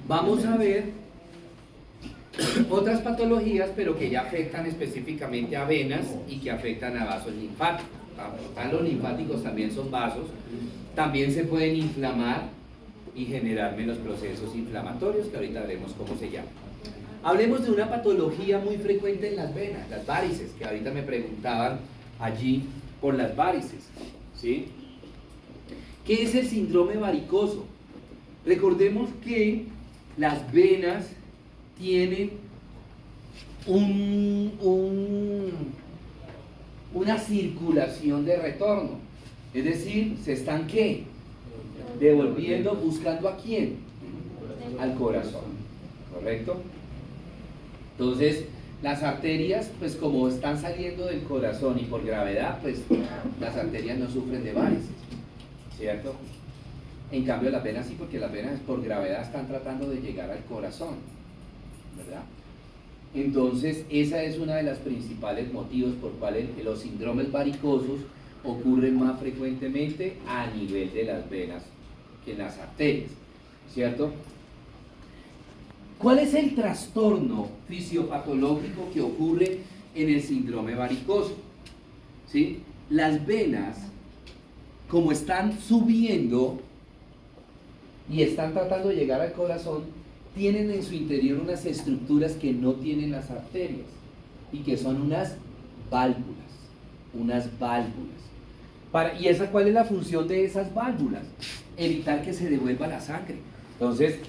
Vamos a ver otras patologías, pero que ya afectan específicamente a venas y que afectan a vasos linfáticos. Los linfáticos también son vasos, también se pueden inflamar y generar menos procesos inflamatorios, que ahorita veremos cómo se llama. Hablemos de una patología muy frecuente en las venas, las varices, que ahorita me preguntaban allí por las varices, ¿sí? ¿Qué es el síndrome varicoso? Recordemos que las venas tienen una circulación de retorno, es decir, se están ¿qué? Devolviendo, buscando ¿a quién? Al corazón, ¿correcto? Entonces, las arterias, pues como están saliendo del corazón y por gravedad, pues las arterias no sufren de varices, ¿cierto? En cambio las venas sí, porque las venas por gravedad están tratando de llegar al corazón, ¿verdad? Entonces, esa es una de las principales motivos por cuales los síndromes varicosos ocurren más frecuentemente a nivel de las venas que en las arterias, ¿cierto? ¿Cuál es el trastorno fisiopatológico que ocurre en el síndrome varicoso? ¿Sí? Las venas, como están subiendo y están tratando de llegar al corazón, tienen en su interior unas estructuras que no tienen las arterias y que son unas válvulas. ¿Y esa cuál es la función de esas válvulas? Evitar que se devuelva la sangre. Entonces,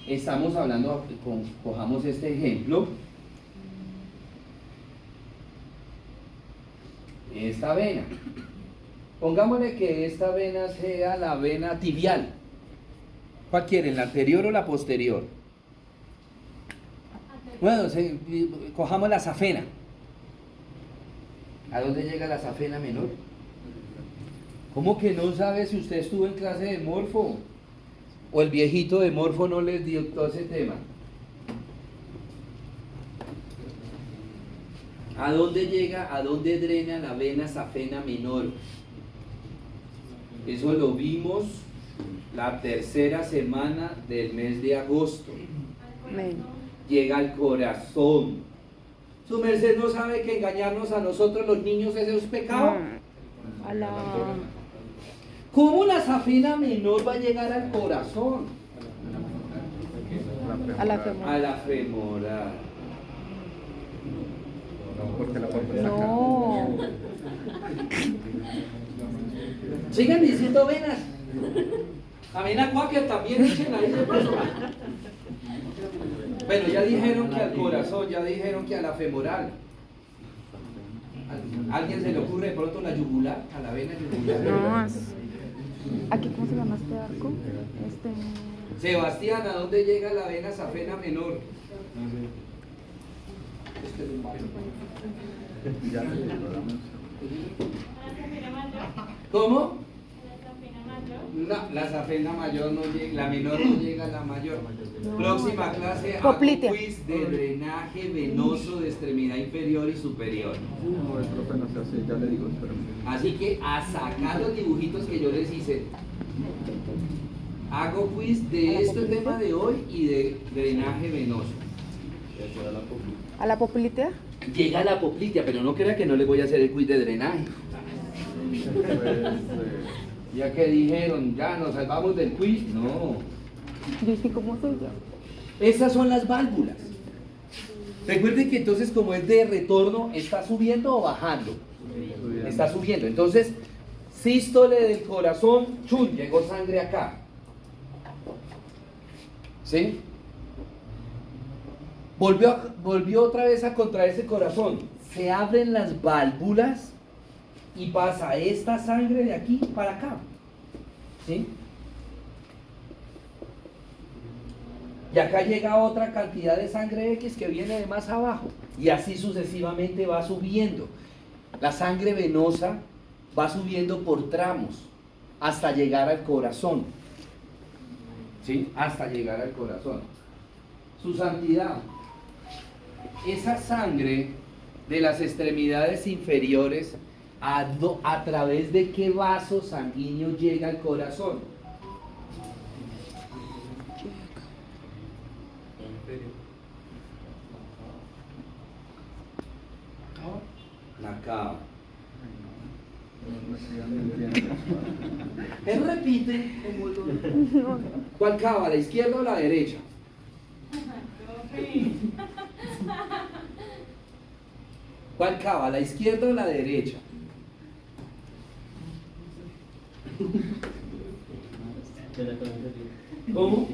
estamos hablando, cojamos este ejemplo. Esta vena. Pongámosle que esta vena sea la vena tibial. ¿Cuál quieren, la anterior o la posterior? Bueno, cojamos la safena. ¿A dónde llega la safena menor? ¿Cómo que no sabe si usted estuvo en clase de morfo? ¿O el viejito de morfo no les dio todo ese tema? ¿A dónde llega, a dónde drena la vena safena menor? Eso lo vimos la tercera semana del mes de agosto. Llega al corazón. ¿Su merced no sabe que engañarnos a nosotros los niños eso es pecado? ¿Cómo la safena menor va a llegar al corazón? A la femoral. No. Sigan diciendo venas. A vena cuáquer también echen ahí de paso. Bueno, ya dijeron que al corazón, ya dijeron que a la femoral. ¿A alguien se le ocurre de pronto la yugular? A la vena yugular. No. ¿Aquí cómo se llama este arco? Sebastián, ¿a dónde llega la vena safena menor? ¿Cómo? No, la safena mayor no llega, la menor no llega a la mayor. Próxima clase, hago quiz de drenaje venoso de extremidad inferior y superior. No, el profe no se hace, ya le digo, espérame. Así que a sacar los dibujitos que yo les hice. Hago quiz de este tema de hoy y de drenaje venoso. ¿A la poplitea? Llega la poplitea, pero no crea que no les voy a hacer el quiz de drenaje. Ya que dijeron, ya nos salvamos del quiz, no. Yo dije, ¿cómo soy yo? Estas son las válvulas. Recuerden que entonces como es de retorno, ¿está subiendo o bajando? Está subiendo. Entonces, sístole del corazón, ¡chum! Llegó sangre acá. ¿Sí? Volvió otra vez a contraerse el corazón. Se abren las válvulas y pasa esta sangre de aquí para acá. ¿Sí? Y acá llega otra cantidad de sangre X que viene de más abajo. Y así sucesivamente va subiendo. La sangre venosa va subiendo por tramos hasta llegar al corazón. ¿Sí? Hasta llegar al corazón. Su santidad. Esa sangre de las extremidades inferiores, ¿a través de qué vaso sanguíneo llega al corazón? cava? No entiendo. Él repite. ¿Cuál cava? ¿La izquierda o la derecha? ¿Cuál cava? ¿La izquierda o la derecha? ¿Cómo?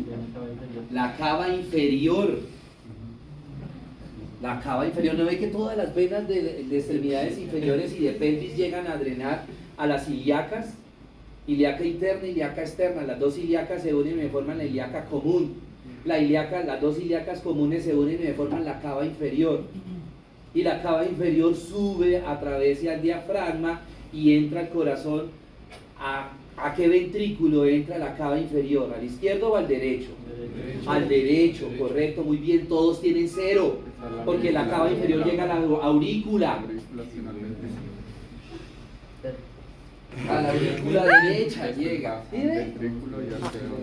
La cava inferior. La cava inferior. ¿No ve que todas las venas de extremidades inferiores y de pelvis llegan a drenar a las ilíacas? Ilíaca interna y ilíaca externa. Las dos ilíacas se unen y forman la ilíaca común. Las dos ilíacas comunes se unen y forman la cava inferior. Y la cava inferior sube a través del diafragma y entra al corazón. ¿A qué ventrículo entra la cava inferior? ¿Al izquierdo o al derecho? Al derecho, correcto, muy bien, todos tienen 0, porque la cava inferior llega a la aurícula. A la aurícula derecha llega. ¿Sí ve?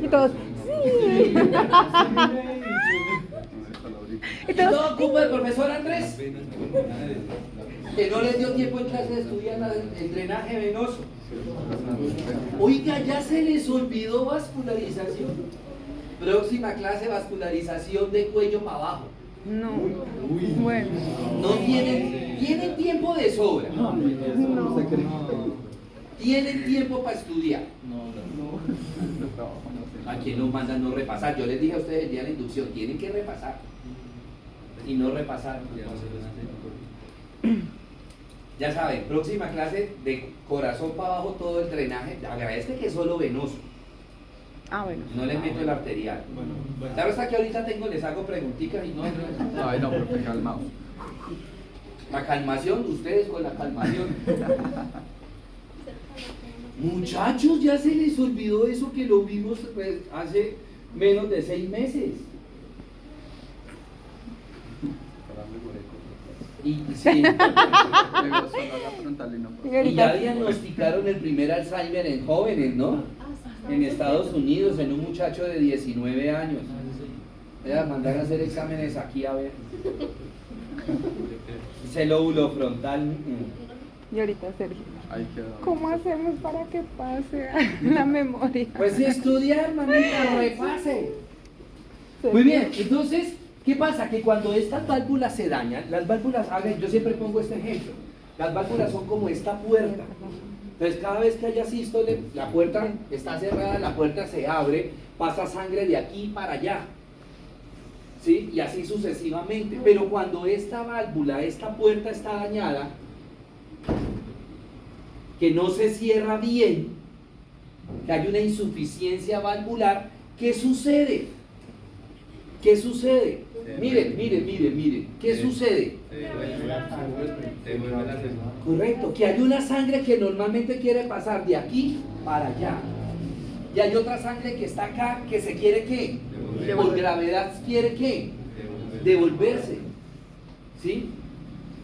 Y todos, sí. ¿Y todo culpa del profesor Andrés? Que no les dio tiempo en clase de estudiar el drenaje venoso. Oiga, ya se les olvidó vascularización. Próxima clase, vascularización de cuello para abajo. No. Bueno. No tienen tiempo de sobra. Tienen tiempo para estudiar. ¿A quién nos mandan no repasar? Yo les dije a ustedes el día de la inducción, tienen que repasar. Y no repasar. Ya saben, próxima clase de corazón para abajo todo el drenaje. Agradezco que es solo venoso. Ah, bueno. No les meto el arterial. Claro está que ahorita les hago preguntitas y no. Ay, no, profe, calmaos. La calmación, ustedes con la calmación. Muchachos, ya se les olvidó eso que lo vimos pues, hace menos de 6 meses. Y, sí, y ya diagnosticaron el primer Alzheimer en jóvenes, ¿no? En Estados Unidos, en un muchacho de 19 años. Voy a mandar a hacer exámenes aquí a ver. Ese lóbulo frontal. Y ahorita, Sergio, Ahí quedó. ¿cómo hacemos para que pase la memoria? Pues estudiar, mamita, repase. Muy bien, entonces, ¿qué pasa? Que cuando estas válvulas se dañan, las válvulas, yo siempre pongo este ejemplo, las válvulas son como esta puerta. Entonces cada vez que haya sístole, la puerta está cerrada, la puerta se abre, pasa sangre de aquí para allá, ¿sí? Y así sucesivamente. Pero cuando esta válvula, esta puerta está dañada, que no se cierra bien, que hay una insuficiencia valvular, ¿qué sucede? ¿Qué sucede? Miren, ¿qué sucede? Correcto, que hay una sangre que normalmente quiere pasar de aquí para allá. Y hay otra sangre que está acá que se quiere ¿qué? Por gravedad quiere ¿qué? Devolverse. ¿Sí?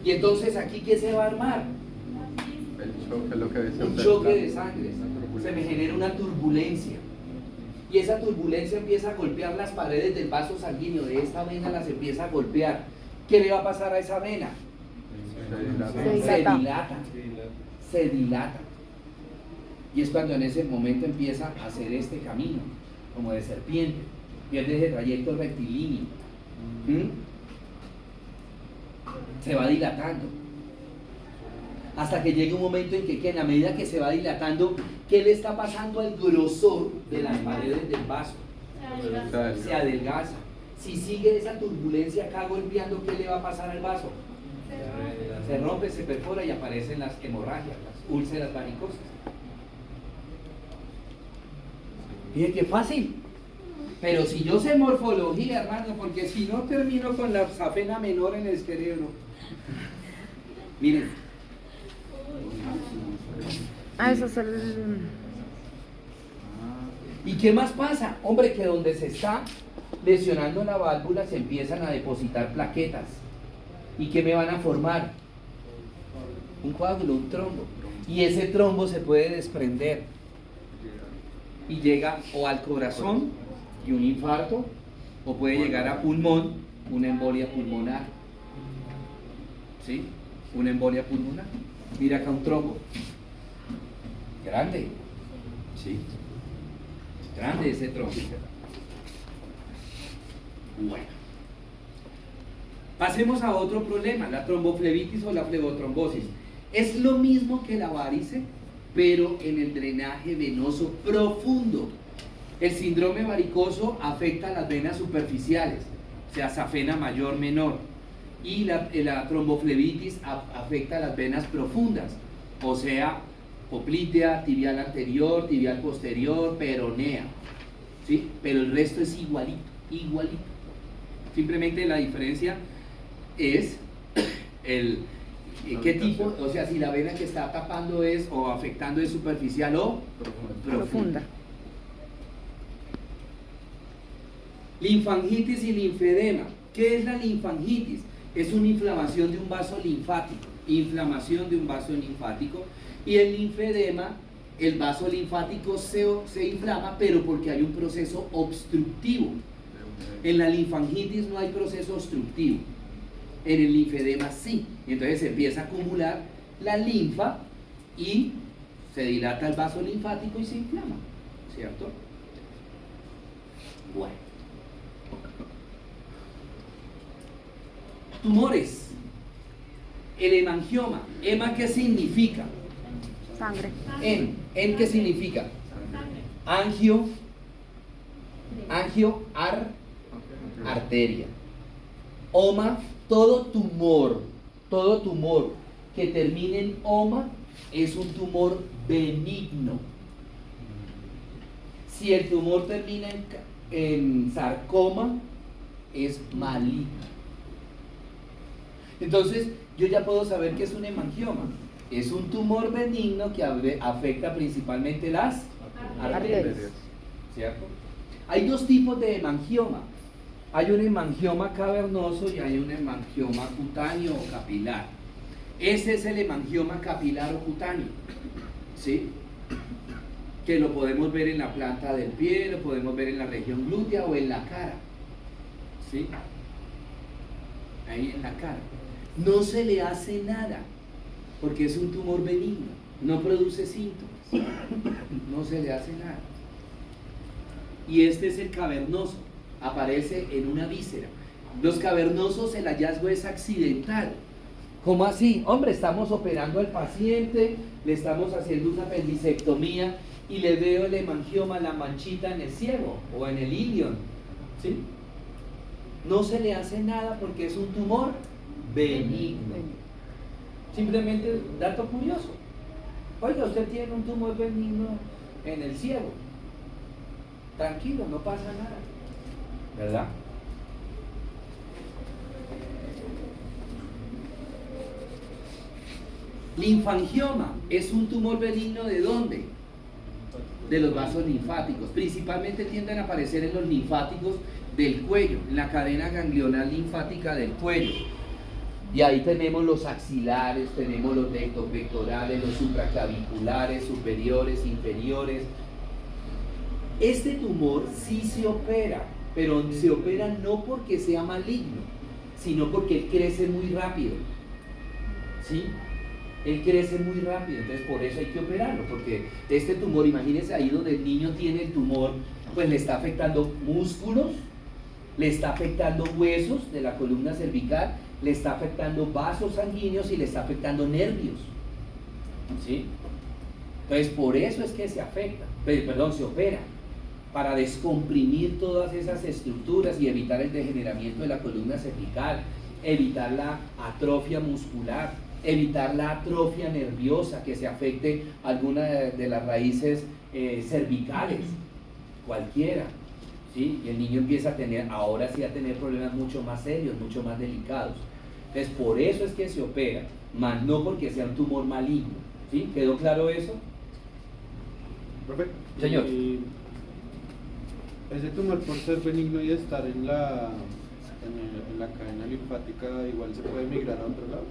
Y entonces aquí ¿qué se va a armar? El choque, lo que decía Un usted, choque la- de sangre. Se me genera una turbulencia. Y esa turbulencia empieza a golpear las paredes del vaso sanguíneo, de esta vena las empieza a golpear. ¿Qué le va a pasar a esa vena? Se dilata. Y es cuando en ese momento empieza a hacer este camino, como de serpiente, pierde ese trayecto rectilíneo. Se va dilatando. Hasta que llega un momento en que en la medida que se va dilatando, ¿qué le está pasando al grosor de las paredes del vaso? Se adelgaza. Si sigue esa turbulencia acá golpeando, ¿qué le va a pasar al vaso? Se rompe, se perfora y aparecen las hemorragias, las úlceras varicosas. Fíjate qué fácil. Pero si yo sé morfología, hermano, porque si no termino con la safena menor en el cerebro. Miren. Ah, eso es el... ¿Y qué más pasa? Hombre, que donde se está lesionando la válvula se empiezan a depositar plaquetas. ¿Y qué me van a formar? Un coágulo, un trombo. Y ese trombo se puede desprender. Y llega o al corazón y un infarto, o puede llegar a pulmón, una embolia pulmonar. ¿Sí? Una embolia pulmonar. Mira acá un trombo. Grande. Sí. Grande ese trombo. Bueno. Pasemos a otro problema, la tromboflebitis o la flebotrombosis. Es lo mismo que la varice, pero en el drenaje venoso profundo. El síndrome varicoso afecta a las venas superficiales, o sea, safena mayor, menor. Y la tromboflebitis afecta a las venas profundas, o sea, poplitea, tibial anterior, tibial posterior, peronea. ¿Sí? Pero el resto es igualito, igualito. Simplemente la diferencia es qué tipo, o sea, si la vena que está tapando es o afectando es superficial o profunda. Linfangitis y linfedema. ¿Qué es la linfangitis? Es una inflamación de un vaso linfático, inflamación de un vaso linfático, y el linfedema, el vaso linfático se inflama, pero porque hay un proceso obstructivo. En la linfangitis no hay proceso obstructivo, en el linfedema sí. Entonces se empieza a acumular la linfa y se dilata el vaso linfático y se inflama, ¿cierto? Bueno. Tumores. El hemangioma. ¿Hema qué significa? Sangre. ¿En qué significa? Angio, arteria. Oma, todo tumor que termine en oma es un tumor benigno. Si el tumor termina en sarcoma, es maligno. Entonces, yo ya puedo saber que es un hemangioma. Es un tumor benigno que afecta principalmente las arterias, ¿cierto? Hay dos tipos de hemangioma. Hay un hemangioma cavernoso y hay un hemangioma cutáneo o capilar. Ese es el hemangioma capilar o cutáneo, ¿sí? Que lo podemos ver en la planta del pie, lo podemos ver en la región glútea o en la cara, ¿sí? Ahí en la cara. No se le hace nada, porque es un tumor benigno, no produce síntomas, no se le hace nada. Y este es el cavernoso, aparece en una víscera. Los cavernosos, el hallazgo es accidental. ¿Cómo así? Hombre, estamos operando al paciente, le estamos haciendo una apendicectomía y le veo el hemangioma, la manchita en el ciego o en el ilion, ¿sí? No se le hace nada porque es un tumor benigno. Simplemente, dato curioso. Oiga, usted tiene un tumor benigno en el ciego. Tranquilo, no pasa nada. ¿Verdad? Linfangioma es un tumor benigno ¿de dónde? De los vasos linfáticos. Principalmente tienden a aparecer en los linfáticos del cuello, en la cadena ganglionar linfática del cuello. Y ahí tenemos los axilares, tenemos los pectorales, los supraclaviculares, superiores, inferiores. Este tumor sí se opera, pero se opera no porque sea maligno, sino porque él crece muy rápido. ¿Sí? Él crece muy rápido, entonces por eso hay que operarlo, porque este tumor, imagínense ahí donde el niño tiene el tumor, pues le está afectando músculos, le está afectando huesos de la columna cervical, le está afectando vasos sanguíneos y le está afectando nervios. ¿Sí? Entonces por eso es que se afecta, se opera, para descomprimir todas esas estructuras y evitar el degeneramiento de la columna cervical, evitar la atrofia muscular, evitar la atrofia nerviosa, que se afecte alguna de las raíces cervicales, cualquiera, ¿sí? Y el niño empieza a tener, ahora sí a tener problemas mucho más serios, mucho más delicados. Entonces por eso es que se opera, más no porque sea un tumor maligno. ¿Sí? ¿Quedó claro eso? Profe, Señor. Ese tumor, por ser benigno y estar en la cadena linfática, igual se puede migrar a otro lado.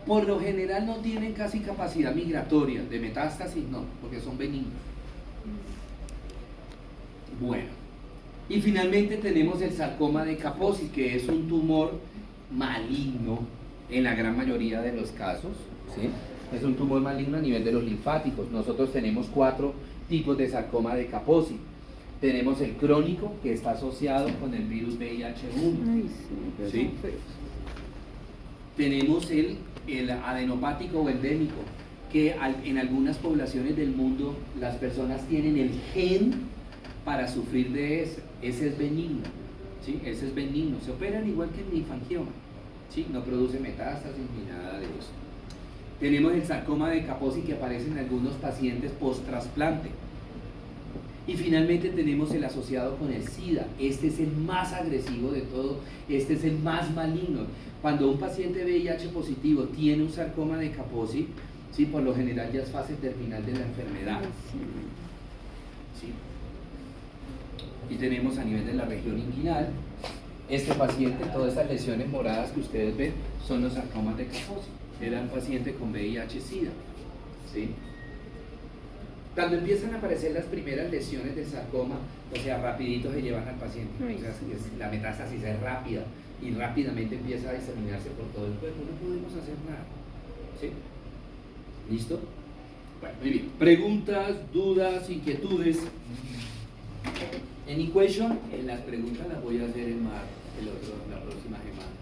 Por lo general no tienen casi capacidad migratoria, de metástasis no, porque son benignos. Bueno, y finalmente tenemos el sarcoma de Kaposi, que es un tumor maligno en la gran mayoría de los casos, ¿sí? Es un tumor maligno a nivel de los linfáticos. Nosotros tenemos 4 tipos de sarcoma de Kaposi. Tenemos el crónico, que está asociado con el virus VIH-1. Ay, sí, pero ¿Sí? son feos. Tenemos el adenopático o endémico, que en algunas poblaciones del mundo las personas tienen el gen para sufrir de ese. Ese es benigno, ¿sí? Ese es benigno. Se operan igual que el linfangioma, ¿sí? No produce metástasis ni nada de eso. Tenemos el sarcoma de Kaposi, que aparece en algunos pacientes post-trasplante. Y finalmente tenemos el asociado con el SIDA. Este es el más agresivo de todo, este es el más maligno. Cuando un paciente VIH positivo tiene un sarcoma de Kaposi, ¿sí? Por lo general ya es fase terminal de la enfermedad. Ay, sí. ¿Sí? Y tenemos a nivel de la región inguinal, este paciente, todas esas lesiones moradas que ustedes ven, son los sarcomas de Kaposi. Era un paciente con VIH-Sida. ¿Sí? Cuando empiezan a aparecer las primeras lesiones del sarcoma, o sea, rapidito se llevan al paciente. O sea, la metástasis es rápida y rápidamente empieza a diseminarse por todo el cuerpo. No podemos hacer nada. ¿Sí? ¿Listo? Bueno, muy bien. Preguntas, dudas, inquietudes. En Equation, las preguntas las voy a hacer en la próxima semana.